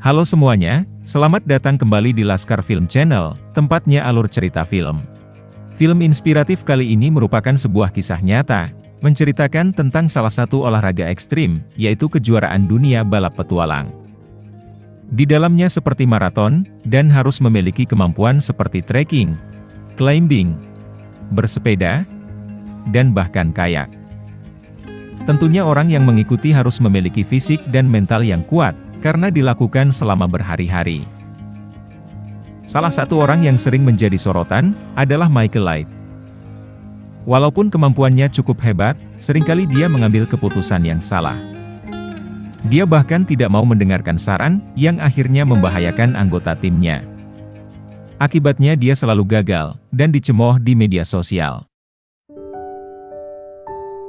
Halo semuanya, selamat datang kembali di Laskar Film Channel, tempatnya alur cerita film. Film inspiratif kali ini merupakan sebuah kisah nyata, menceritakan tentang salah satu olahraga ekstrim, yaitu kejuaraan dunia balap petualang. Di dalamnya seperti maraton, dan harus memiliki kemampuan seperti trekking, climbing, bersepeda, dan bahkan kayak. Tentunya orang yang mengikuti harus memiliki fisik dan mental yang kuat, karena dilakukan selama berhari-hari. Salah satu orang yang sering menjadi sorotan, adalah Michael Light. Walaupun kemampuannya cukup hebat, seringkali dia mengambil keputusan yang salah. Dia bahkan tidak mau mendengarkan saran, yang akhirnya membahayakan anggota timnya. Akibatnya dia selalu gagal, dan dicemooh di media sosial.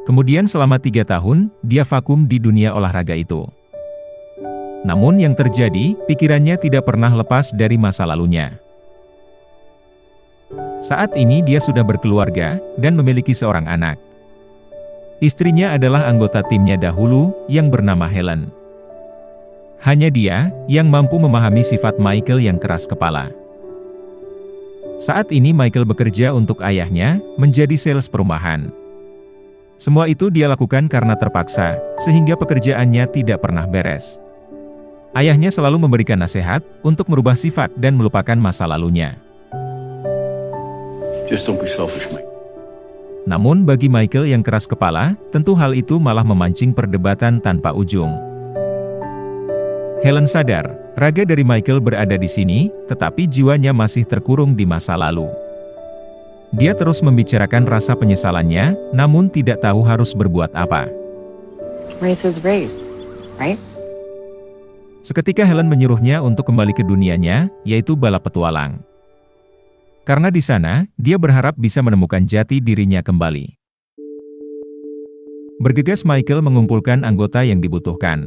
Kemudian selama 3 tahun, dia vakum di dunia olahraga itu. Namun yang terjadi, pikirannya tidak pernah lepas dari masa lalunya. Saat ini dia sudah berkeluarga, dan memiliki seorang anak. Istrinya adalah anggota timnya dahulu, yang bernama Helen. Hanya dia, yang mampu memahami sifat Michael yang keras kepala. Saat ini Michael bekerja untuk ayahnya, menjadi sales perumahan. Semua itu dia lakukan karena terpaksa, sehingga pekerjaannya tidak pernah beres. Ayahnya selalu memberikan nasihat, untuk merubah sifat dan melupakan masa lalunya. Just don't be selfish, Mike. Namun bagi Michael yang keras kepala, tentu hal itu malah memancing perdebatan tanpa ujung. Helen sadar, raga dari Michael berada di sini, tetapi jiwanya masih terkurung di masa lalu. Dia terus membicarakan rasa penyesalannya, namun tidak tahu harus berbuat apa. Race is race, right? Seketika Helen menyuruhnya untuk kembali ke dunianya, yaitu balap petualang. Karena di sana, dia berharap bisa menemukan jati dirinya kembali. Bergegas Michael mengumpulkan anggota yang dibutuhkan.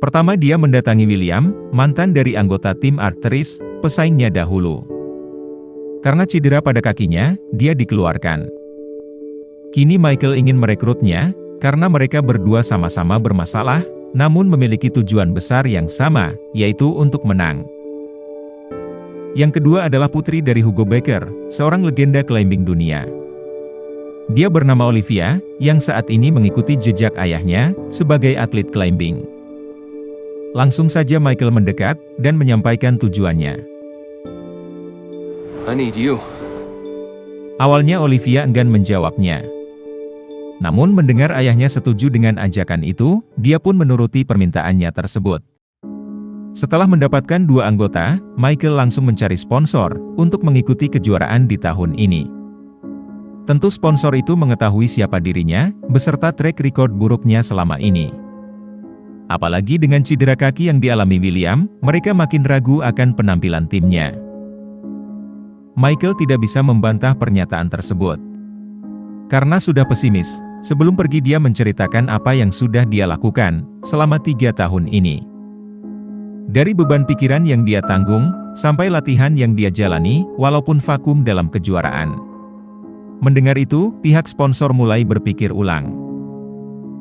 Pertama dia mendatangi William, mantan dari anggota tim Arcturus, pesaingnya dahulu. Karena cedera pada kakinya, dia dikeluarkan. Kini Michael ingin merekrutnya, karena mereka berdua sama-sama bermasalah, namun memiliki tujuan besar yang sama, yaitu untuk menang. Yang kedua adalah putri dari Hugo Becker, seorang legenda climbing dunia. Dia bernama Olivia, yang saat ini mengikuti jejak ayahnya, sebagai atlet climbing. Langsung saja Michael mendekat, dan menyampaikan tujuannya. I need you. Awalnya Olivia enggan menjawabnya. Namun mendengar ayahnya setuju dengan ajakan itu, dia pun menuruti permintaannya tersebut. Setelah mendapatkan 2 anggota, Michael langsung mencari sponsor, untuk mengikuti kejuaraan di tahun ini. Tentu sponsor itu mengetahui siapa dirinya, beserta track record buruknya selama ini. Apalagi dengan cedera kaki yang dialami William, mereka makin ragu akan penampilan timnya. Michael tidak bisa membantah pernyataan tersebut. Karena sudah pesimis, sebelum pergi dia menceritakan apa yang sudah dia lakukan, selama 3 tahun ini. Dari beban pikiran yang dia tanggung, sampai latihan yang dia jalani, walaupun vakum dalam kejuaraan. Mendengar itu, pihak sponsor mulai berpikir ulang.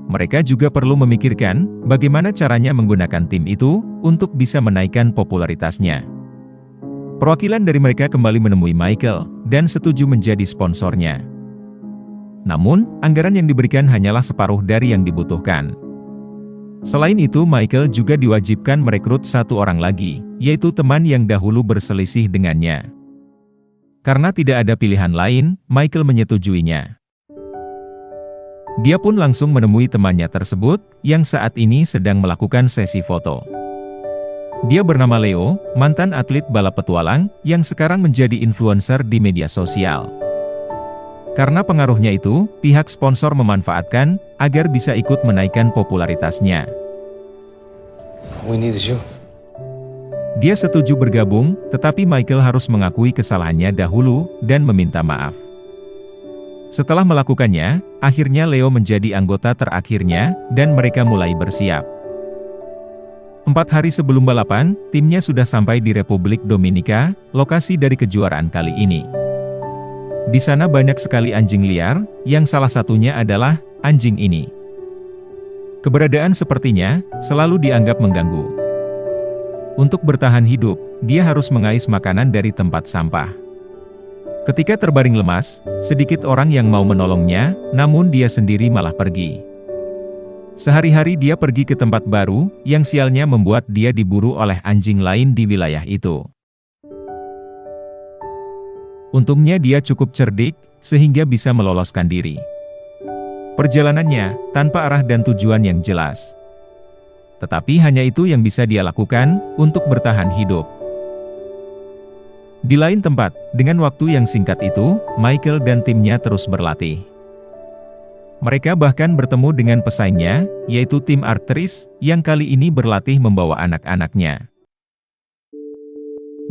Mereka juga perlu memikirkan, bagaimana caranya menggunakan tim itu, untuk bisa menaikkan popularitasnya. Perwakilan dari mereka kembali menemui Michael, dan setuju menjadi sponsornya. Namun, anggaran yang diberikan hanyalah separuh dari yang dibutuhkan. Selain itu Michael juga diwajibkan merekrut 1 orang lagi, yaitu teman yang dahulu berselisih dengannya. Karena tidak ada pilihan lain, Michael menyetujuinya. Dia pun langsung menemui temannya tersebut, yang saat ini sedang melakukan sesi foto. Dia bernama Leo, mantan atlet balap petualang, yang sekarang menjadi influencer di media sosial. Karena pengaruhnya itu, pihak sponsor memanfaatkan, agar bisa ikut menaikkan popularitasnya. We need you. Dia setuju bergabung, tetapi Michael harus mengakui kesalahannya dahulu, dan meminta maaf. Setelah melakukannya, akhirnya Leo menjadi anggota terakhirnya, dan mereka mulai bersiap. 4 hari sebelum balapan, timnya sudah sampai di Republik Dominika, lokasi dari kejuaraan kali ini. Di sana banyak sekali anjing liar, yang salah satunya adalah anjing ini. Keberadaan sepertinya selalu dianggap mengganggu. Untuk bertahan hidup, dia harus mengais makanan dari tempat sampah. Ketika terbaring lemas, sedikit orang yang mau menolongnya, namun dia sendiri malah pergi. Sehari-hari dia pergi ke tempat baru, yang sialnya membuat dia diburu oleh anjing lain di wilayah itu. Untungnya dia cukup cerdik, sehingga bisa meloloskan diri. Perjalanannya, tanpa arah dan tujuan yang jelas. Tetapi hanya itu yang bisa dia lakukan, untuk bertahan hidup. Di lain tempat, dengan waktu yang singkat itu, Michael dan timnya terus berlatih. Mereka bahkan bertemu dengan pesaingnya, yaitu tim Arcturus, yang kali ini berlatih membawa anak-anaknya.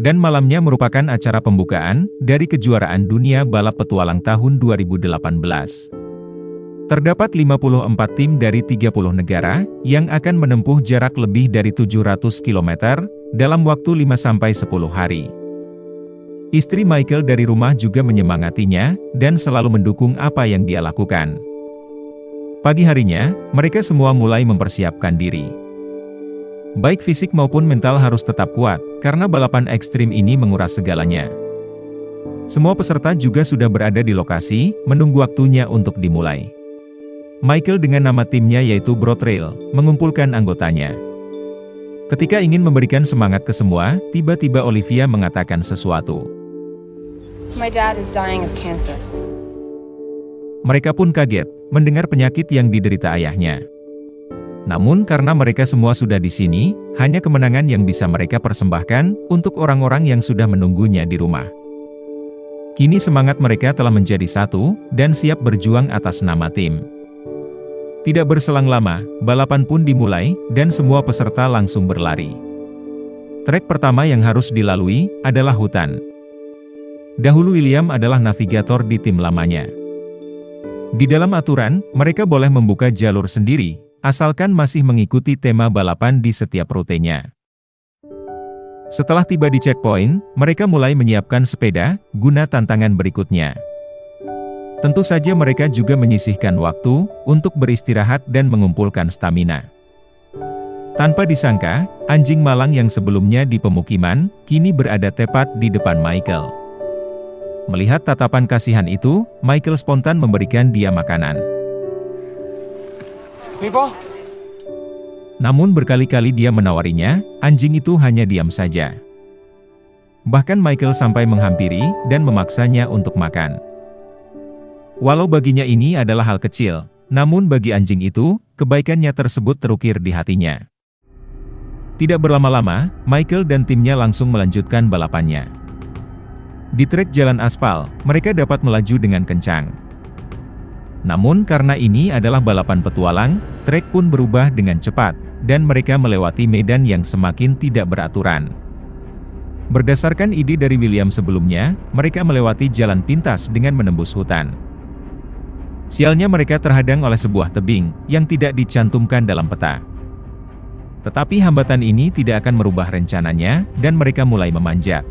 Dan malamnya merupakan acara pembukaan, dari kejuaraan dunia balap petualang tahun 2018. Terdapat 54 tim dari 30 negara, yang akan menempuh jarak lebih dari 700 km, dalam waktu 5-10 hari. Istri Michael dari rumah juga menyemangatinya, dan selalu mendukung apa yang dia lakukan. Pagi harinya, mereka semua mulai mempersiapkan diri. Baik fisik maupun mental harus tetap kuat, karena balapan ekstrim ini menguras segalanya. Semua peserta juga sudah berada di lokasi, menunggu waktunya untuk dimulai. Michael dengan nama timnya yaitu Broad Trail, mengumpulkan anggotanya. Ketika ingin memberikan semangat ke semua, tiba-tiba Olivia mengatakan sesuatu. My dad is dying of cancer. Mereka pun kaget, mendengar penyakit yang diderita ayahnya. Namun karena mereka semua sudah di sini, hanya kemenangan yang bisa mereka persembahkan, untuk orang-orang yang sudah menunggunya di rumah. Kini semangat mereka telah menjadi satu, dan siap berjuang atas nama tim. Tidak berselang lama, balapan pun dimulai, dan semua peserta langsung berlari. Trek pertama yang harus dilalui, adalah hutan. Dahulu William adalah navigator di tim lamanya. Di dalam aturan, mereka boleh membuka jalur sendiri, asalkan masih mengikuti tema balapan di setiap rutenya. Setelah tiba di checkpoint, mereka mulai menyiapkan sepeda, guna tantangan berikutnya. Tentu saja mereka juga menyisihkan waktu, untuk beristirahat dan mengumpulkan stamina. Tanpa disangka, anjing malang yang sebelumnya di pemukiman, kini berada tepat di depan Michael. Melihat tatapan kasihan itu, Michael spontan memberikan dia makanan. Meatball? Namun berkali-kali dia menawarinya, anjing itu hanya diam saja. Bahkan Michael sampai menghampiri, dan memaksanya untuk makan. Walau baginya ini adalah hal kecil, namun bagi anjing itu, kebaikannya tersebut terukir di hatinya. Tidak berlama-lama, Michael dan timnya langsung melanjutkan balapannya. Di trek jalan aspal, mereka dapat melaju dengan kencang. Namun karena ini adalah balapan petualang, trek pun berubah dengan cepat, dan mereka melewati medan yang semakin tidak beraturan. Berdasarkan ide dari William sebelumnya, mereka melewati jalan pintas dengan menembus hutan. Sialnya mereka terhadang oleh sebuah tebing, yang tidak dicantumkan dalam peta. Tetapi hambatan ini tidak akan merubah rencananya, dan mereka mulai memanjat.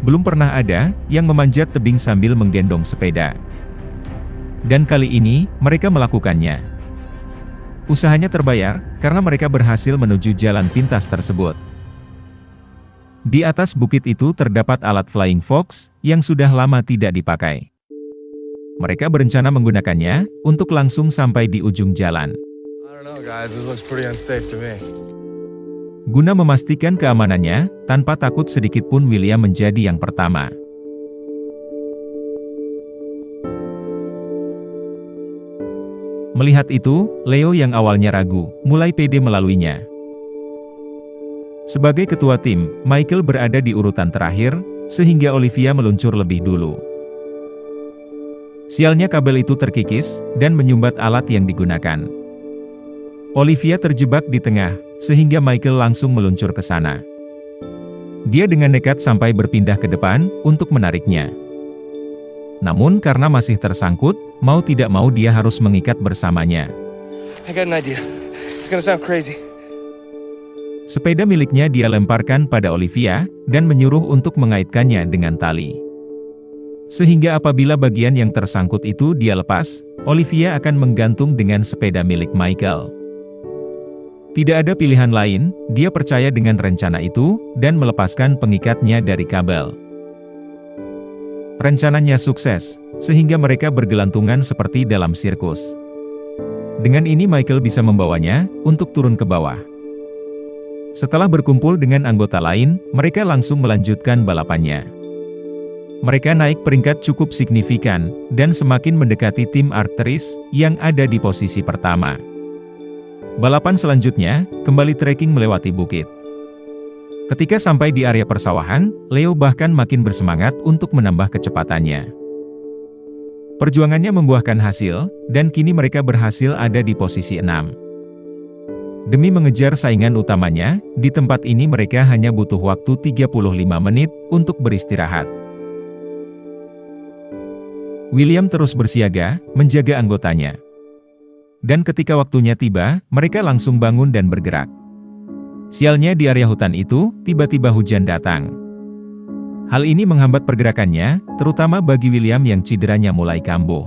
Belum pernah ada yang memanjat tebing sambil menggendong sepeda. Dan kali ini, mereka melakukannya. Usahanya terbayar, karena mereka berhasil menuju jalan pintas tersebut. Di atas bukit itu terdapat alat Flying Fox, yang sudah lama tidak dipakai. Mereka berencana menggunakannya, untuk langsung sampai di ujung jalan. I don't know, guys. This looks pretty unsafe to me. Guna memastikan keamanannya, tanpa takut sedikit pun William menjadi yang pertama. Melihat itu, Leo yang awalnya ragu, mulai pede melaluinya. Sebagai ketua tim, Michael berada di urutan terakhir, sehingga Olivia meluncur lebih dulu. Sialnya kabel itu terkikis, dan menyumbat alat yang digunakan. Olivia terjebak di tengah, sehingga Michael langsung meluncur ke sana. Dia dengan nekat sampai berpindah ke depan, untuk menariknya. Namun karena masih tersangkut, mau tidak mau dia harus mengikat bersamanya. I got an idea. It's gonna sound crazy. Sepeda miliknya dia lemparkan pada Olivia, dan menyuruh untuk mengaitkannya dengan tali. Sehingga apabila bagian yang tersangkut itu dia lepas, Olivia akan menggantung dengan sepeda milik Michael. Tidak ada pilihan lain, dia percaya dengan rencana itu, dan melepaskan pengikatnya dari kabel. Rencananya sukses, sehingga mereka bergelantungan seperti dalam sirkus. Dengan ini Michael bisa membawanya untuk turun ke bawah. Setelah berkumpul dengan anggota lain, mereka langsung melanjutkan balapannya. Mereka naik peringkat cukup signifikan, dan semakin mendekati tim Arcturus yang ada di posisi pertama. Balapan selanjutnya, kembali trekking melewati bukit. Ketika sampai di area persawahan, Leo bahkan makin bersemangat untuk menambah kecepatannya. Perjuangannya membuahkan hasil, dan kini mereka berhasil ada di posisi 6. Demi mengejar saingan utamanya, di tempat ini mereka hanya butuh waktu 35 menit untuk beristirahat. William terus bersiaga, menjaga anggotanya. Dan ketika waktunya tiba, mereka langsung bangun dan bergerak. Sialnya di area hutan itu, tiba-tiba hujan datang. Hal ini menghambat pergerakannya, terutama bagi William yang cederanya mulai kambuh.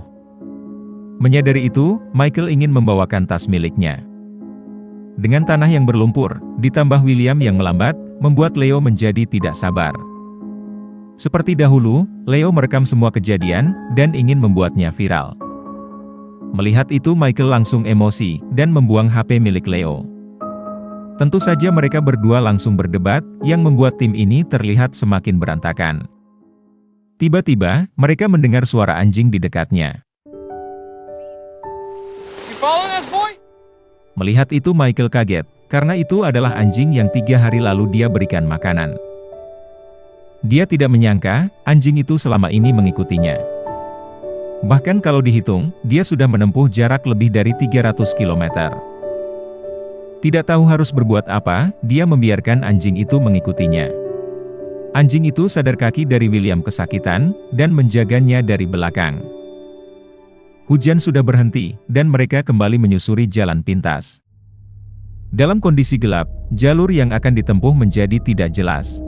Menyadari itu, Michael ingin membawakan tas miliknya. Dengan tanah yang berlumpur, ditambah William yang melambat, membuat Leo menjadi tidak sabar. Seperti dahulu, Leo merekam semua kejadian, dan ingin membuatnya viral. Melihat itu Michael langsung emosi, dan membuang HP milik Leo. Tentu saja mereka berdua langsung berdebat, yang membuat tim ini terlihat semakin berantakan. Tiba-tiba, mereka mendengar suara anjing di dekatnya. You following us, boy? Melihat itu Michael kaget, karena itu adalah anjing yang 3 hari lalu dia berikan makanan. Dia tidak menyangka, anjing itu selama ini mengikutinya. Bahkan kalau dihitung, dia sudah menempuh jarak lebih dari 300 km. Tidak tahu harus berbuat apa, dia membiarkan anjing itu mengikutinya. Anjing itu sadar kaki dari William kesakitan, dan menjaganya dari belakang. Hujan sudah berhenti, dan mereka kembali menyusuri jalan pintas. Dalam kondisi gelap, jalur yang akan ditempuh menjadi tidak jelas.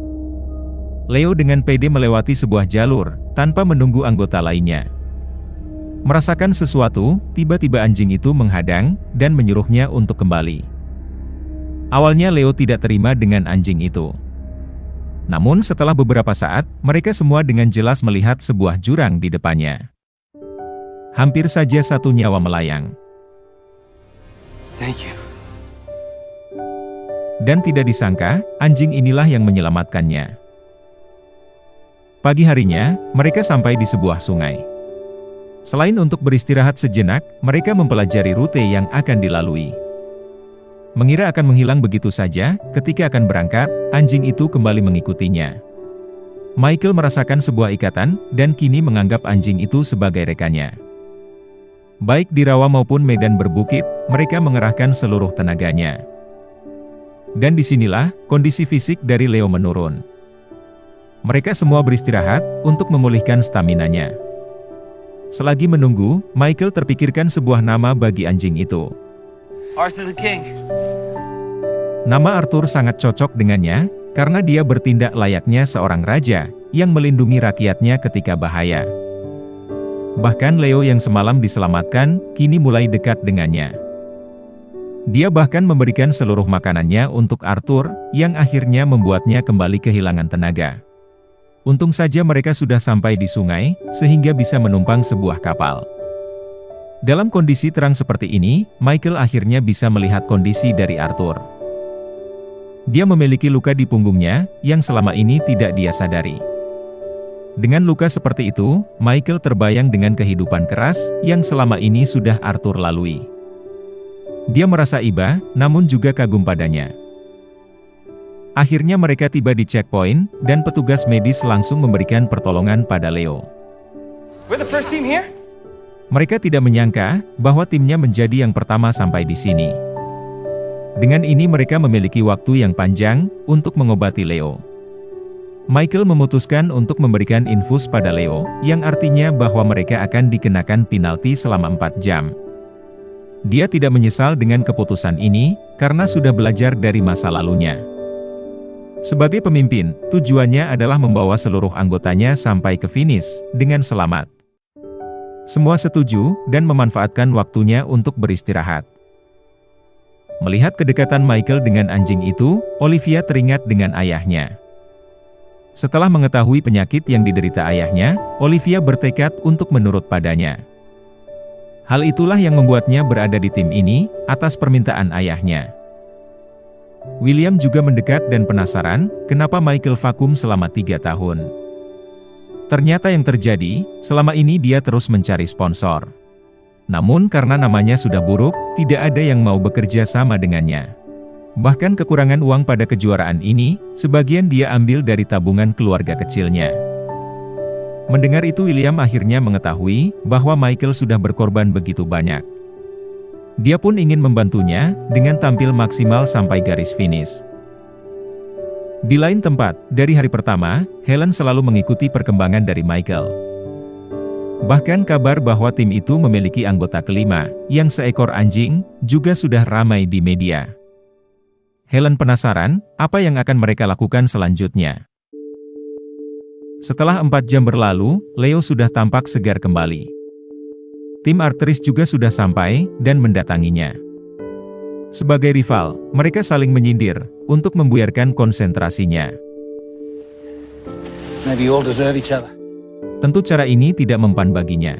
Leo dengan pede melewati sebuah jalur, tanpa menunggu anggota lainnya. Merasakan sesuatu, tiba-tiba anjing itu menghadang, dan menyuruhnya untuk kembali. Awalnya Leo tidak terima dengan anjing itu. Namun setelah beberapa saat, mereka semua dengan jelas melihat sebuah jurang di depannya. Hampir saja satu nyawa melayang. Thank you. Dan tidak disangka, anjing inilah yang menyelamatkannya. Pagi harinya, mereka sampai di sebuah sungai. Selain untuk beristirahat sejenak, mereka mempelajari rute yang akan dilalui. Mengira akan menghilang begitu saja, ketika akan berangkat, anjing itu kembali mengikutinya. Michael merasakan sebuah ikatan, dan kini menganggap anjing itu sebagai rekannya. Baik di rawa maupun medan berbukit, mereka mengerahkan seluruh tenaganya. Dan disinilah, kondisi fisik dari Leo menurun. Mereka semua beristirahat, untuk memulihkan staminanya. Selagi menunggu, Michael terpikirkan sebuah nama bagi anjing itu. Arthur the King. Nama Arthur sangat cocok dengannya, karena dia bertindak layaknya seorang raja, yang melindungi rakyatnya ketika bahaya. Bahkan Leo yang semalam diselamatkan, kini mulai dekat dengannya. Dia bahkan memberikan seluruh makanannya untuk Arthur, yang akhirnya membuatnya kembali kehilangan tenaga. Untung saja mereka sudah sampai di sungai, sehingga bisa menumpang sebuah kapal. Dalam kondisi terang seperti ini, Michael akhirnya bisa melihat kondisi dari Arthur. Dia memiliki luka di punggungnya, yang selama ini tidak dia sadari. Dengan luka seperti itu, Michael terbayang dengan kehidupan keras, yang selama ini sudah Arthur lalui. Dia merasa iba, namun juga kagum padanya. Akhirnya mereka tiba di checkpoint, dan petugas medis langsung memberikan pertolongan pada Leo. We're the first team here? Mereka tidak menyangka, bahwa timnya menjadi yang pertama sampai di sini. Dengan ini mereka memiliki waktu yang panjang, untuk mengobati Leo. Michael memutuskan untuk memberikan infus pada Leo, yang artinya bahwa mereka akan dikenakan penalti selama 4 jam. Dia tidak menyesal dengan keputusan ini, karena sudah belajar dari masa lalunya. Sebagai pemimpin, tujuannya adalah membawa seluruh anggotanya sampai ke finish dengan selamat. Semua setuju dan memanfaatkan waktunya untuk beristirahat. Melihat kedekatan Michael dengan anjing itu, Olivia teringat dengan ayahnya. Setelah mengetahui penyakit yang diderita ayahnya, Olivia bertekad untuk menurut padanya. Hal itulah yang membuatnya berada di tim ini, atas permintaan ayahnya. William juga mendekat dan penasaran, kenapa Michael vakum selama 3 tahun. Ternyata yang terjadi, selama ini dia terus mencari sponsor. Namun karena namanya sudah buruk, tidak ada yang mau bekerja sama dengannya. Bahkan kekurangan uang pada kejuaraan ini, sebagian dia ambil dari tabungan keluarga kecilnya. Mendengar itu William akhirnya mengetahui, bahwa Michael sudah berkorban begitu banyak. Dia pun ingin membantunya, dengan tampil maksimal sampai garis finish. Di lain tempat, dari hari pertama, Helen selalu mengikuti perkembangan dari Michael. Bahkan kabar bahwa tim itu memiliki anggota kelima, yang seekor anjing, juga sudah ramai di media. Helen penasaran, apa yang akan mereka lakukan selanjutnya. Setelah 4 jam berlalu, Leo sudah tampak segar kembali. Tim Arcturus juga sudah sampai, dan mendatanginya. Sebagai rival, mereka saling menyindir, untuk membuyarkan konsentrasinya. Maybe you all deserve each other. Tentu cara ini tidak mempan baginya.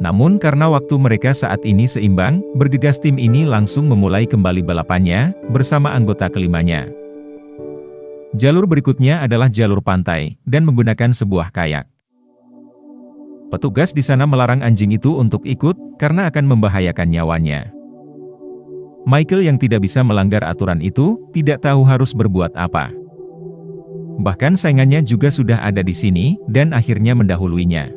Namun karena waktu mereka saat ini seimbang, bergegas tim ini langsung memulai kembali balapannya, bersama anggota kelimanya. Jalur berikutnya adalah jalur pantai, dan menggunakan sebuah kayak. Petugas di sana melarang anjing itu untuk ikut, karena akan membahayakan nyawanya. Michael yang tidak bisa melanggar aturan itu, tidak tahu harus berbuat apa. Bahkan saingannya juga sudah ada di sini, dan akhirnya mendahuluinya.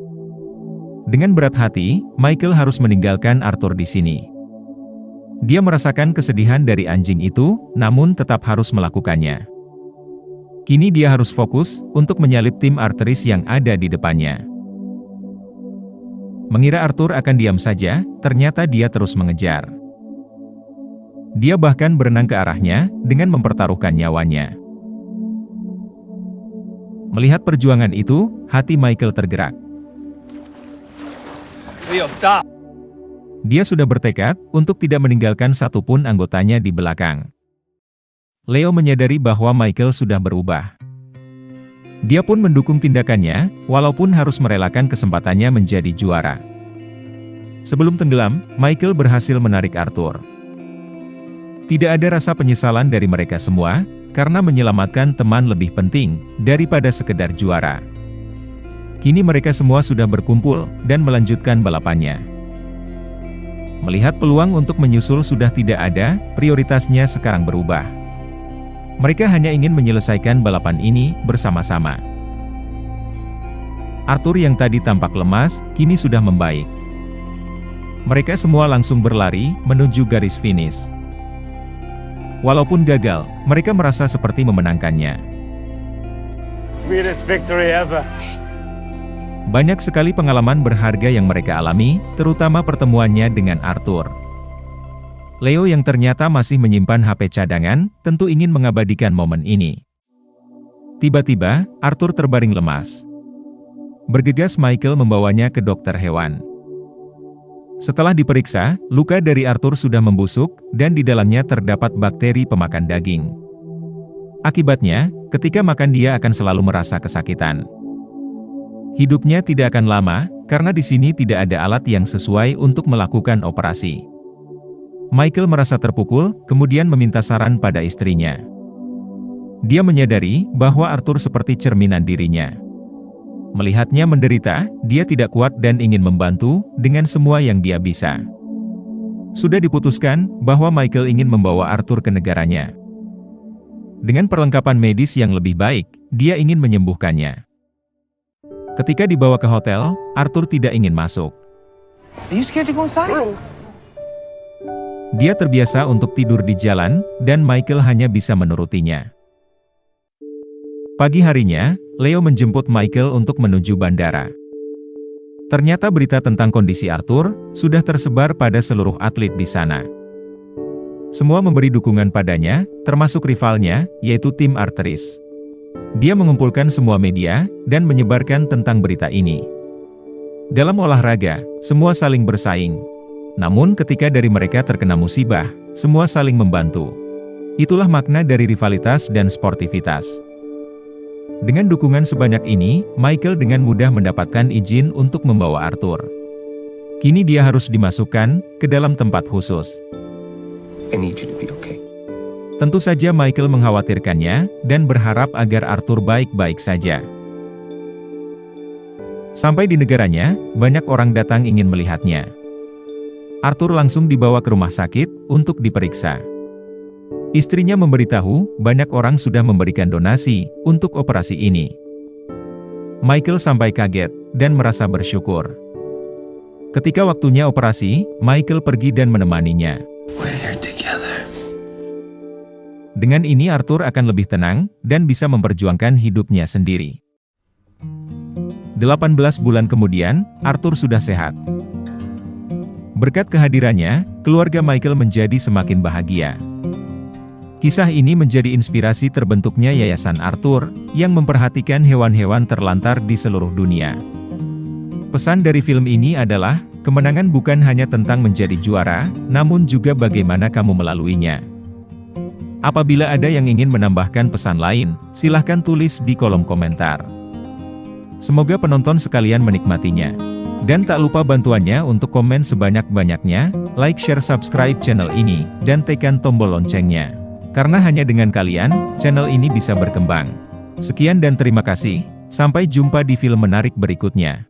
Dengan berat hati, Michael harus meninggalkan Arthur di sini. Dia merasakan kesedihan dari anjing itu, namun tetap harus melakukannya. Kini dia harus fokus, untuk menyalip tim Arcturus yang ada di depannya. Mengira Arthur akan diam saja, ternyata dia terus mengejar. Dia bahkan berenang ke arahnya, dengan mempertaruhkan nyawanya. Melihat perjuangan itu, hati Michael tergerak. Leo, stop. Dia sudah bertekad, untuk tidak meninggalkan satupun anggotanya di belakang. Leo menyadari bahwa Michael sudah berubah. Dia pun mendukung tindakannya, walaupun harus merelakan kesempatannya menjadi juara. Sebelum tenggelam, Michael berhasil menarik Arthur. Tidak ada rasa penyesalan dari mereka semua, karena menyelamatkan teman lebih penting, daripada sekedar juara. Kini mereka semua sudah berkumpul, dan melanjutkan balapannya. Melihat peluang untuk menyusul sudah tidak ada, prioritasnya sekarang berubah. Mereka hanya ingin menyelesaikan balapan ini, bersama-sama. Arthur yang tadi tampak lemas, kini sudah membaik. Mereka semua langsung berlari, menuju garis finish. Walaupun gagal, mereka merasa seperti memenangkannya. Sweetest victory ever. Banyak sekali pengalaman berharga yang mereka alami, terutama pertemuannya dengan Arthur. Leo yang ternyata masih menyimpan HP cadangan, tentu ingin mengabadikan momen ini. Tiba-tiba, Arthur terbaring lemas. Bergegas Michael membawanya ke dokter hewan. Setelah diperiksa, luka dari Arthur sudah membusuk, dan di dalamnya terdapat bakteri pemakan daging. Akibatnya, ketika makan dia akan selalu merasa kesakitan. Hidupnya tidak akan lama, karena di sini tidak ada alat yang sesuai untuk melakukan operasi. Michael merasa terpukul, kemudian meminta saran pada istrinya. Dia menyadari bahwa Arthur seperti cerminan dirinya. Melihatnya menderita, dia tidak kuat dan ingin membantu dengan semua yang dia bisa. Sudah diputuskan bahwa Michael ingin membawa Arthur ke negaranya. Dengan perlengkapan medis yang lebih baik, dia ingin menyembuhkannya. Ketika dibawa ke hotel, Arthur tidak ingin masuk. Are you scared to go inside? Dia terbiasa untuk tidur di jalan, dan Michael hanya bisa menurutinya. Pagi harinya, Leo menjemput Michael untuk menuju bandara. Ternyata berita tentang kondisi Arthur sudah tersebar pada seluruh atlet di sana. Semua memberi dukungan padanya, termasuk rivalnya, yaitu tim Arteris. Dia mengumpulkan semua media, dan menyebarkan tentang berita ini. Dalam olahraga, semua saling bersaing. Namun ketika dari mereka terkena musibah, semua saling membantu. Itulah makna dari rivalitas dan sportivitas. Dengan dukungan sebanyak ini, Michael dengan mudah mendapatkan izin untuk membawa Arthur. Kini dia harus dimasukkan ke dalam tempat khusus. I need you to be okay. Tentu saja Michael mengkhawatirkannya, dan berharap agar Arthur baik-baik saja. Sampai di negaranya, banyak orang datang ingin melihatnya. Arthur langsung dibawa ke rumah sakit, untuk diperiksa. Istrinya memberitahu, banyak orang sudah memberikan donasi, untuk operasi ini. Michael sampai kaget, dan merasa bersyukur. Ketika waktunya operasi, Michael pergi dan menemaninya. We're here together. Dengan ini Arthur akan lebih tenang, dan bisa memperjuangkan hidupnya sendiri. 18 bulan kemudian, Arthur sudah sehat. Berkat kehadirannya, keluarga Michael menjadi semakin bahagia. Kisah ini menjadi inspirasi terbentuknya Yayasan Arthur, yang memperhatikan hewan-hewan terlantar di seluruh dunia. Pesan dari film ini adalah, kemenangan bukan hanya tentang menjadi juara, namun juga bagaimana kamu melaluinya. Apabila ada yang ingin menambahkan pesan lain, silahkan tulis di kolom komentar. Semoga penonton sekalian menikmatinya. Dan tak lupa bantuannya untuk komen sebanyak-banyaknya, like, share, subscribe channel ini, dan tekan tombol loncengnya. Karena hanya dengan kalian, channel ini bisa berkembang. Sekian dan terima kasih, sampai jumpa di film menarik berikutnya.